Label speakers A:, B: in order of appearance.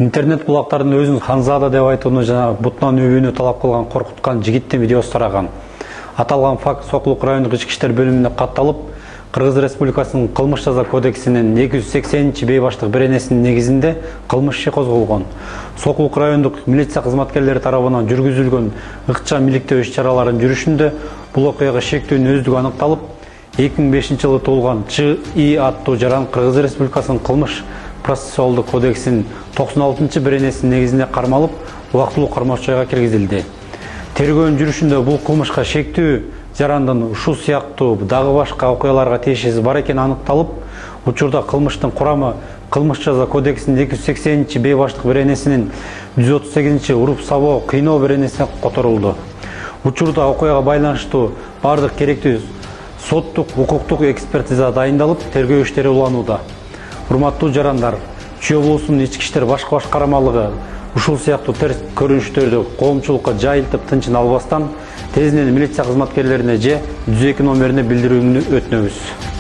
A: Интернет булактардын өзүн ханзада деп айтууну жана бутунан үйүүнү талап кылган коркуткан жигиттин видеосу тараган. Аталган факт Сокулук райондук ички иштер бөлүмүнө катталып, Кыргыз Республикасынын кылмыш жаза кодексинин 280 баштык беренесинин негизинде кылмыш иши козголгон. Сокулук райондук милиция кызматкерлери тарабынан жүргүзүлгөн ыкчам иликтөө иш-чараларынын жүрүшүндө бул окуяга шектүүнүн өздүгү аныкталып, 2005-жылы туулган Ч.И. аттуу жаран Кыргыз Республикасынын кылмыш процессуалдык кодексинин 96-беренесинин негизинде кармалып, убактылуу кармош жайга киргизилди. Тергөөнүн жүрүшүндө бул кылмышка шектүү жарандын ушул сыяктуу дагы башка окуяларга тиешеси бар экени аныкталып, учурда кылмыштын курамы кылмыш жаза кодексинин 280 баштык беренесинин 138 уруп сабоо кыйноо беренесине которулду. Учурда окуяга байланыштуу бардык керектүү соттук, укуктук экспертиза дайындалып, тергөө иштери уланууда. Урматтуу жарандар, Чүй облусунун ички иштер баш карамалыгы ушул сыяктуу терс көрүнүштөрдү коомчулукка жайылтып тынчын албастан, тезинен милиция кызматкерлерине же 102 номерине билдирүүнү өтүнөбүз.